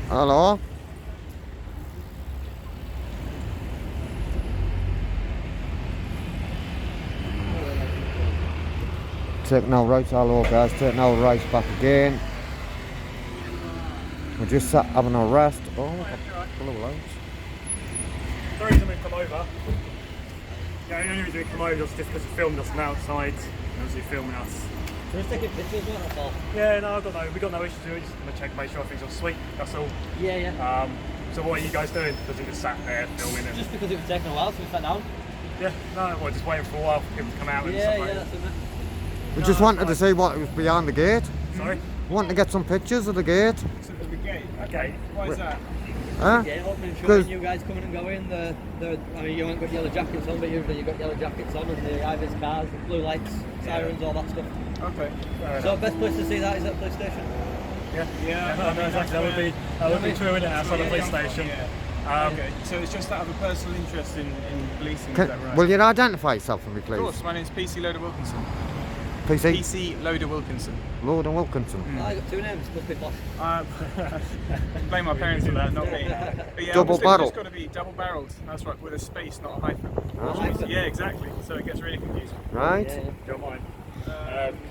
Hello? Taking our rights, hello guys, taking our rights back again. We're just sat having a rest. Oh, blue lights. The reason we've come over, yeah, the only reason we come over was just because you filmed us from outside, and obviously filming us. We're just taking pictures, weren't we? Yeah, no, we got no issues with it, just gonna check, make sure everything's all sweet, that's all. Yeah. So what are you guys doing? Because you just sat there filming and... Just because it was taking a while, so we sat down. Yeah, no, we're just waiting for a while for people to come out and stuff like that. That's it. We just wanted to see what was behind the gate. Sorry? Wanted to get some pictures of the gate. The gate? Okay. Why is that? Huh? Yeah, opening, showing you guys coming and going. I mean, you haven't got yellow jackets on, but usually you've got yellow jackets on, and the Ibis cars, the blue lights, sirens, all that stuff. Okay. So best place to see that is at police station. Yeah, no, exactly. That would be true, wouldn't it? Outside the police station. Okay, so it's just that I have a personal interest in policing, is that right? Will you identify yourself for me, please? Of course, my name's PC Loader Wilkinson. PC? PC Loader Wilkinson. Lord and Wilkinson. I got two names, must be posh. Blame my parents for that, not me. But yeah, Double barrel. It's got to be double barrelled. That's right, with a space, not a hyphen. Oh. Yeah, exactly. So it gets really confusing. Right. Yeah. Don't mind.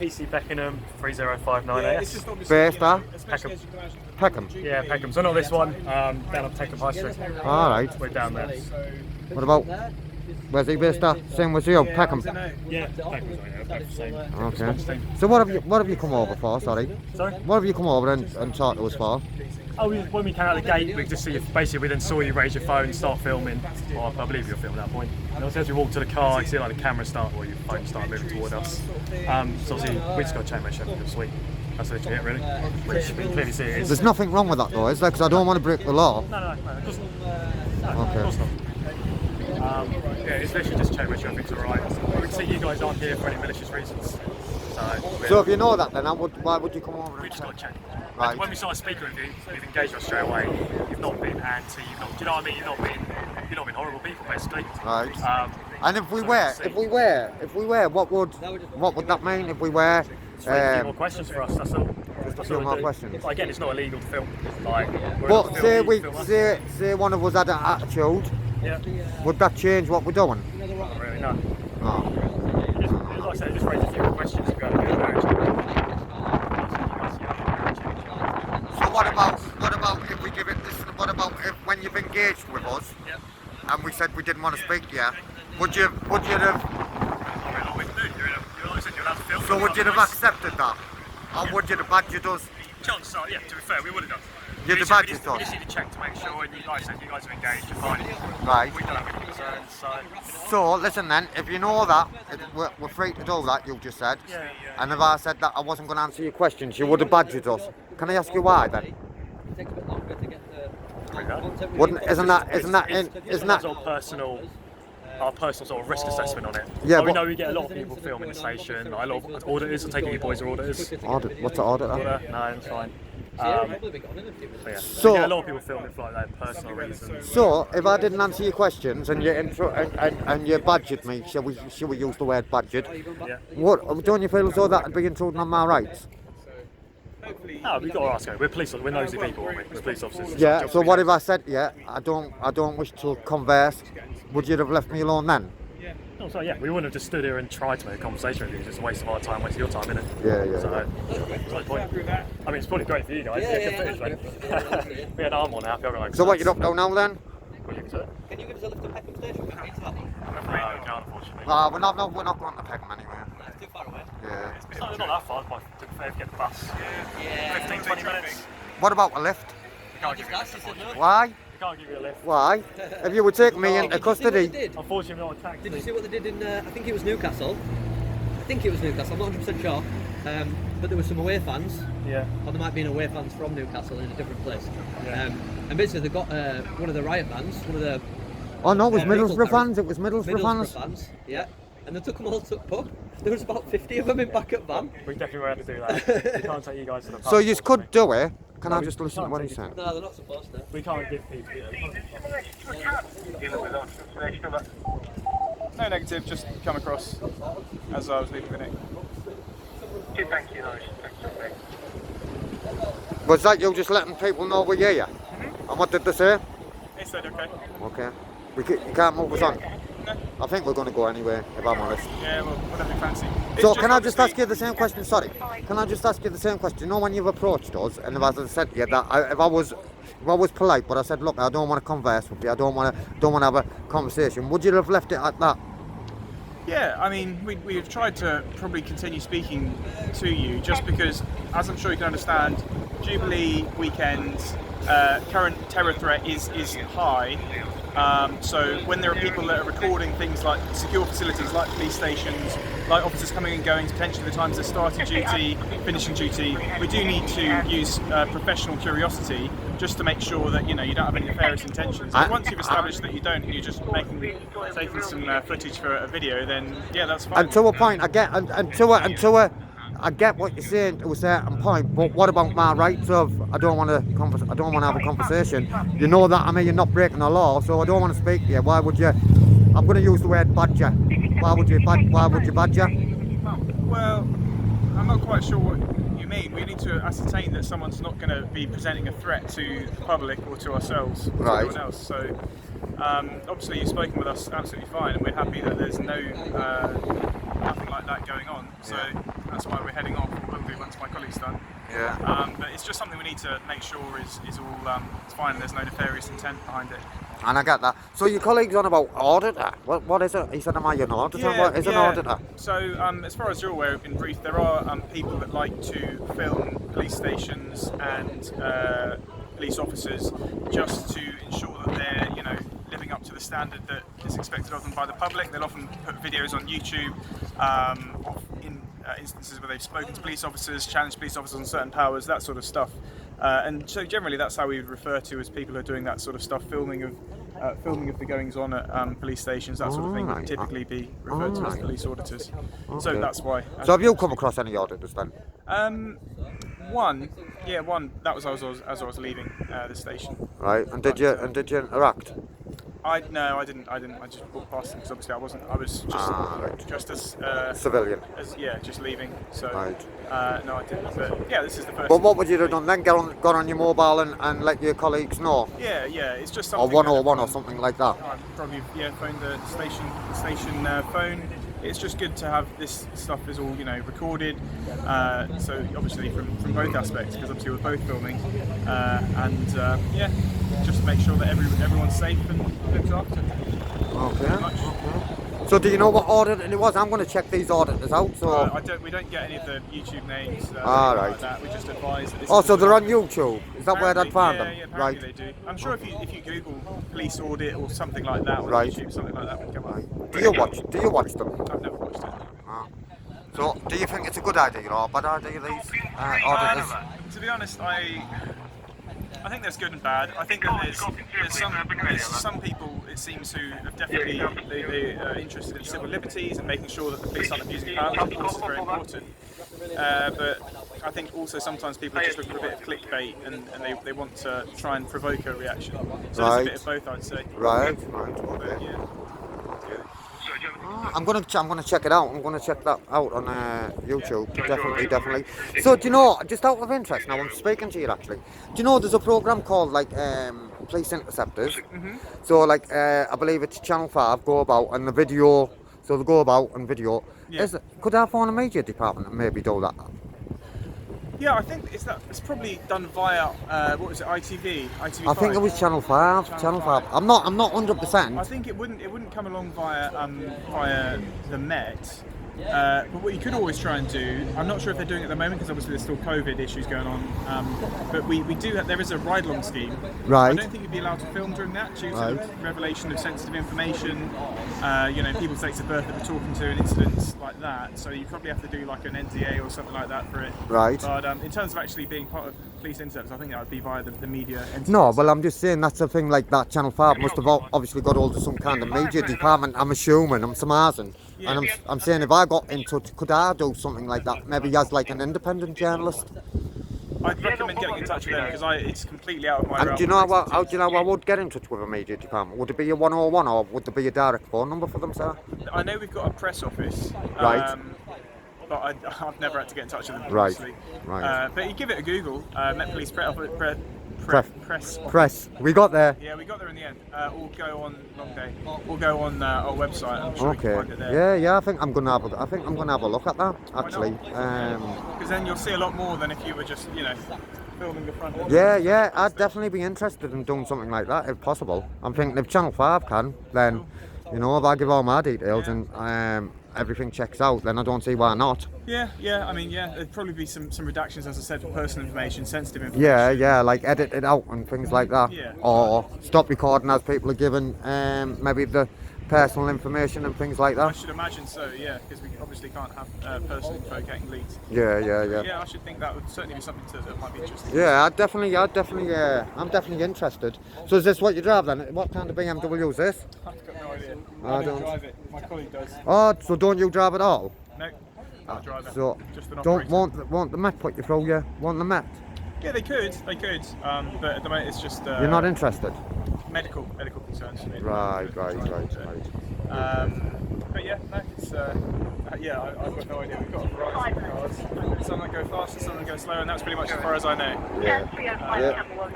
PC Beckenham 30598. It's just obviously, Based especially as you go out into the Peckham. Yeah, Peckham. So not this one, down on Peckham High Street. Alright. We're down there. What about, where's he based at? Same with you, Peckham. Yeah, Peckham's right, the same. Okay. So what have you come over for, sorry? Sorry? What have you come over and talked to us for? Oh, when we came out the gate, we just see if basically we then saw you raise your phone, start filming. Well, I believe you were filming at that point. And also as we walked to the car, you see like the camera start, or your phone start moving toward us. So obviously we just got to change my shirt because sweet. That's literally it, really. Which you can clearly see it is. There's nothing wrong with that though, is there? Because I don't want to break the law. No, of course not. Okay. Of course not. Yeah, it's literally just check make sure everything's alright. We can see you guys aren't here for any malicious reasons. So if you know that, then why would you come over? We And just got to check. Right. When we start speaking with you, you've engaged us straight away. You've not been anti. You've not, do you know what I mean? You've not been horrible people, basically. Right. And if we were, what would that mean? If we were, just a few more questions for us. That's all. Just a few more questions. But again, it's not illegal to film. Like, But say one of us had an attitude, yeah. would that change what we're doing? Not really, no. No. Like I said, just raise a few more questions. If you have So what about if we give it this? What about if when you've engaged with us, and we said we didn't want to speak to you, would you have? So would you have accepted that, or would you have badgered us? Chances are, yeah, to be fair, we would have done. You'd have badgered us. We just need to check to make sure, and you guys are engaged, you're fine. Right. We don't have any concerns, so... So listen then, if you know that, we're free to do that, you just said. Yeah. And if I said that I wasn't going to answer your questions, you would have badgered us. Can I ask you why then? It takes a bit longer to get the contact with Wouldn't, you. isn't that That's our personal sort of risk assessment on it. Yeah, Like, we but- know we get a lot of people filming the station, like a lot of auditors, I take it you boys are auditors. What's the auditor? No, it's fine. Yeah, probably be gone in a few minutes. But yeah, So- we get a lot of people filming for like their personal reasons. So if I didn't answer your questions and you badgered me, shall we use the word badgered? Yeah. What don't you feel as though that would be intruding on my rights? No, we've got to ask her. We're police. We're nosy people, aren't we? We're police officers. Yeah. So what if I said, I don't wish to converse? Would you have left me alone then? Oh, so yeah, we wouldn't have just stood here and tried to make a conversation with you. It's just a waste of our time, waste of your time, innit? Yeah. So, there's no point. I mean, it's probably great for you guys. Yeah, Good footage, mate. We had arm on now. So what you up to now then? What you can do? Can you give us a lift to Peckham Station? No, we can't, unfortunately. We're not going to Peckham anyway. It's too far away. Yeah. It's not that far, but to be fair, to get the bus. Yeah. 15, 20 minutes. What about a lift? We can't give you a lift. She said no. Why? We can't give you a lift. Why? If you would take me into Did you see what custody. they did? Unfortunately, we're not attacked. Did you see what they did in, I think it was Newcastle? I'm not 100% sure. But there were some away fans, Yeah. or there might be away fans from Newcastle in a different place. Yeah. And basically they got one of the riot vans, one of the Oh no, it was vehicle Middlesbrough carriers. fans. It was Middlesbrough fans. Yeah. And they took them all to the pub. There was about 50 of them in back at van. We definitely won't have to do that. We can't take you guys to the pub. So you could unfortunately. do it. Can I just listen to what he's saying? No, they're not supposed to. We can't give people. No negative, just come across as I was leaving the nick. Was that you just letting people know we're here? And what did they say? They said okay. Okay. You can't move us on. No. I think we're going to go anyway, if I'm honest. Yeah, well, whatever you fancy. So It's can I just obviously- ask you the same question? Sorry. Can I just ask you the same question? You know when you've approached us, and as I said to you, that if I was polite, but I said, look, I don't want to converse with you. I don't want to have a conversation. Would you have left it at that? Yeah, I mean, we've tried to probably continue speaking to you just because, as I'm sure you can understand, Jubilee weekend, current terror threat is high. So when there are people that are recording things like secure facilities, like police stations, like officers coming and going, potentially the times they're starting duty, finishing duty, we do need to use professional curiosity just to make sure that you don't have any nefarious intentions. And once you've established that you don't, and you're just taking some footage for a video, then yeah, that's fine. And to a point, I get, I get what you're saying to a certain point, but what about my rights of I don't want to have a conversation. You know that you're not breaking the law, so I don't want to speak to you. Why would you? I'm going to use the word badger. Why would you badger? Well, I'm not quite sure what you mean. We need to ascertain that someone's not going to be presenting a threat to the public or to ourselves or to anyone else. So obviously you've spoken with us absolutely fine, and we're happy that there's nothing like that going on. So that's why we're heading off, or will be once my colleague's done. Yeah. But it's just something we need to make sure is all it's fine and there's no nefarious intent behind it. And I get that. So your colleague's on about auditor. What is it? He said, am I an auditor? What is an auditor? So as far as you're aware, in brief, there are people that like to film police stations and police officers just to ensure that they're living up to the standard that is expected of them by the public. They'll often put videos on YouTube in instances where they've spoken to police officers, challenged police officers on certain powers, that sort of stuff. And so generally that's how we would refer to as people who are doing that sort of stuff, filming of the goings on at police stations, that sort of thing would typically be referred to as police auditors. Okay. So that's why. So have you come across any auditors then? One. That was as I was leaving the station. Right. And did you interact? No, I didn't. I just walked past them because obviously I was just as civilian. Just leaving. So Right. no, I didn't. But yeah, this is the first. But what would you have done then? Got on your mobile and let your colleagues know? Yeah, it's just Or something. 101 or something like that. I'd probably phone the station phone. It's just good to have this stuff is all recorded. So obviously from both aspects, because obviously we're both filming, and just make sure that everyone's safe and looked after. Okay. So do you know what auditor it was? I'm going to check these auditors out. So We don't get any of the YouTube names. Right. Like that. We just advise that this oh, is so the they're on YouTube. Is that where I'd find them? Yeah, apparently Right. they do. I'm sure if you Google police audit or something like that on Right. YouTube, something like that would come up. Do you watch them? I've never watched it. So do you think it's a good idea or a bad idea, these auditors? To be honest, I think there's good and bad. I think that there's some people, it seems, who have definitely they are interested in civil liberties and making sure that the police aren't abusing power, which of course is very important. But I think also sometimes people are just looking for a bit of clickbait and they want to try and provoke a reaction. So there's a bit of both, I'd say. Right. But, yeah. I'm gonna check it out. I'm gonna check that out on YouTube. Definitely. So do you know? Just out of interest, now I'm speaking to you actually. Do you know there's a program called like Police Interceptors? Mm-hmm. So like I believe it's Channel 5 go about and the video. So they go about and video. Yeah. Could our foreign media department maybe do that? Yeah, I think it's probably done via what was it, ITV? ITV5? I think it was Channel 5. Channel 5. I'm not 100%. I think it wouldn't come along via the Met. But what you could always try and do, I'm not sure if they're doing it at the moment because obviously there's still COVID issues going on, but we do have, there is a ride-along scheme. Right. I don't think you'd be allowed to film during that due to the revelation of sensitive information, people's dates of birth that we're talking to and incidents like that, so you probably have to do like an NDA or something like that for it. Right. But in terms of actually being part of police intercepts, I think that would be via the media entities. No, well, I'm just saying that's the thing. Like that Channel 5 must have obviously got hold of some kind of media department. I'm assuming. I'm surmising. Yeah. And I'm saying if I got in touch, could I do something like that? Maybe as like an independent journalist. I'd recommend getting in touch with them because it's completely out of my And realm. do you know how do you know I would get in touch with a media department? Would it be a 101 or would there be a direct phone number for them, sir? I know we've got a press office. Right. But I've never had to get in touch with them. Right. Obviously. Right. But you give it a Google. Met Police Press. We got there. Yeah, we got there in the end. Or go on long day. Or go on our website. I'm sure we can find it there. Yeah. I think I'm gonna have a look at that actually. Because then you'll see a lot more than if you were just filming the front end. Yeah. I'd definitely be interested in doing something like that if possible. I'm thinking if Channel 5 can, then if I give all my details and everything checks out, then I don't see why not. Yeah. I mean, there'd probably be some redactions, as I said, for personal information, sensitive information. Yeah, like edit it out and things like that. Yeah. Or stop recording as people are given maybe the personal information and things like I that. should imagine so, yeah, because we obviously can't have personal info getting leaked. Yeah. Yeah, I should think that would certainly be something that might be interesting. Yeah, I'm definitely interested. So is this what you drive then? What kind of BMW is this? I've got no idea. I I don't- don't drive it. My colleague does. Oh, so don't you drive at all? No, I'll drive it. So Just an don't operator. want the Met put you through you? Want the Met? Yeah, they could. But at the moment, it's just You're not interested? medical concerns for me. Right. But yeah, no, it's I've got no idea. We've got a variety of cars. Some that go faster, some that go slower, and that's pretty much as far as I know. Yeah.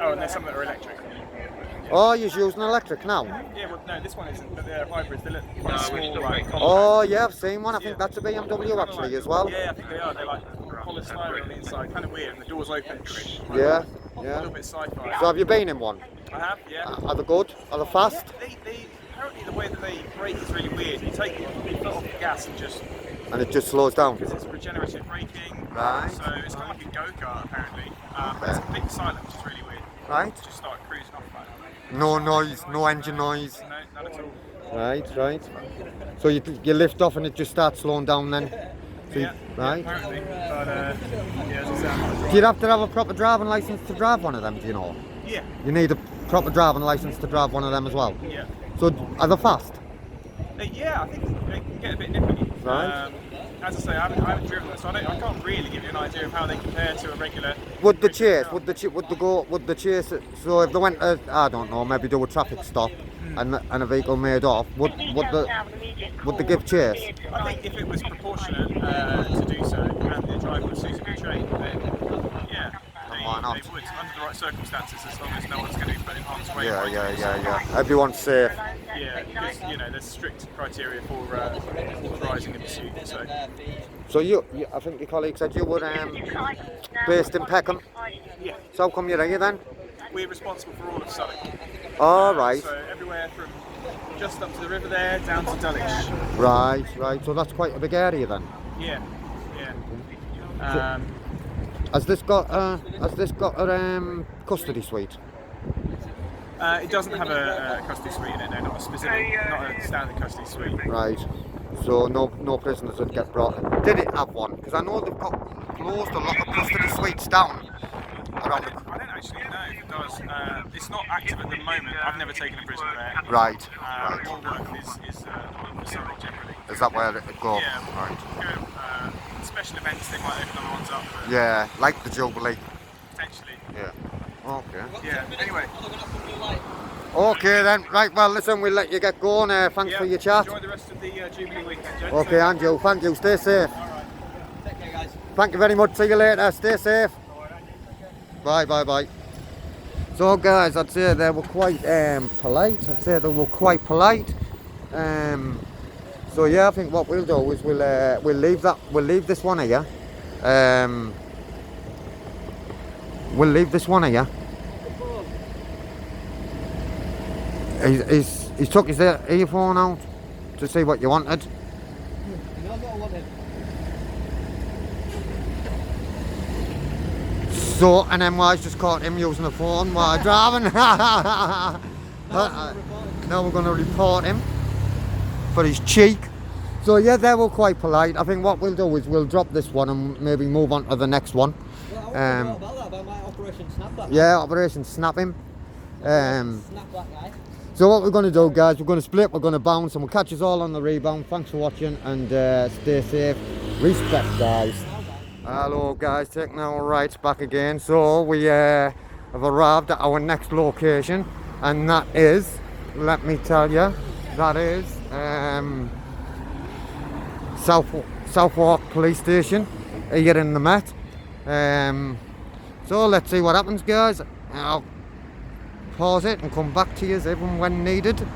Oh, and there's some that are electric. Oh, you're using electric now? Yeah, well, no, this one isn't, but they're hybrids. They look quite small, like compact. Oh, yeah, I've seen one. I think that's a BMW actually as well. Yeah, I think they are. They're like polystyrene on the inside, kind of weird, and the doors open. Yeah. A little bit sci-fi. So have you been in one? I have, yeah. Are they good? Are they fast? They apparently the way that they brake is really weird. You take your foot off the gas And it just slows down? because it's regenerative braking. Right. So it's kind of like a go-kart apparently. But it's completely silent, which is really weird. Right. Just start cruising off like. No noise, no engine noise. No, none at all. Right. So you lift off and it just starts slowing down then? So Yeah, right. apparently. But as I say, I'm not a Do you driver. have to have a proper driving licence to drive one of them, do you know? Yeah, You need a proper driving licence to drive one of them as well? yeah. So are they fast? Yeah, I think they can get a bit nippy. Right. As I say, I haven't driven them, so I can't really give you an idea of how they compare to a regular. Would the chase, would the chase, so if they went to, I don't know, maybe do a traffic stop and a vehicle made off, would they give chase? I think if it was proportionate to do so, and the driver was suitably trained, then yeah, Why not? they would, under the right circumstances, as long as no one's going to be put in harm's way. Yeah. Everyone's safe. Yeah, because there's strict criteria for authorising a pursuit. So you, I think your colleague said you were based in Peckham. Yeah, So how come you're here then? we're responsible for all of Surrey. All right. So everywhere from just up to the river there down to Dulwich. Right. So that's quite a big area then. Yeah. Has this got a custody suite? It doesn't have a custody suite in it, no, not a standard custody suite. Right. So no prisoners would get brought. Did it have one? Because I know they've got closed a lot of custody suites down around the. I don't actually know if it does. It's not active at the moment. I've never taken a prisoner there. Right. All work is for Surrey generally. Is that where it goes? Yeah. Right. Special events, they might open other ones up. But Yeah, like the Jubilee. potentially. Yeah. Okay. Yeah. Anyway. Okay then. Right. Well, listen, we'll let you get going. Thanks for your chat. Enjoy the rest of the Jubilee weekend, Joe. Okay, Andrew. Thank you. Stay safe. Take care, guys. Thank you very much. See you later. Stay safe. Bye. So guys, I'd say they were quite polite. So yeah, I think what we'll do is we'll leave this one here. We'll leave this one here. He's took his earphone out to see what you wanted. You know what I wanted? So, and then I just caught him using the phone while driving. Now we're going to report him for his cheek. So yeah, they were quite polite. I think what we'll do is we'll drop this one and maybe move on to the next one. Well, I wasn't about that, about my Operation Snap that. Yeah, Operation Snap him. Snap that guy. So what we're going to do, guys, we're going to split, we're going to bounce, and we'll catch us all on the rebound. Thanks for watching, and stay safe. Respect, guys. Hello, guys, taking our rights back again. So we have arrived at our next location, and that is, let me tell you, that is Southwark Police Station here in the Met. So let's see what happens, guys. pause it and come back to you even when needed.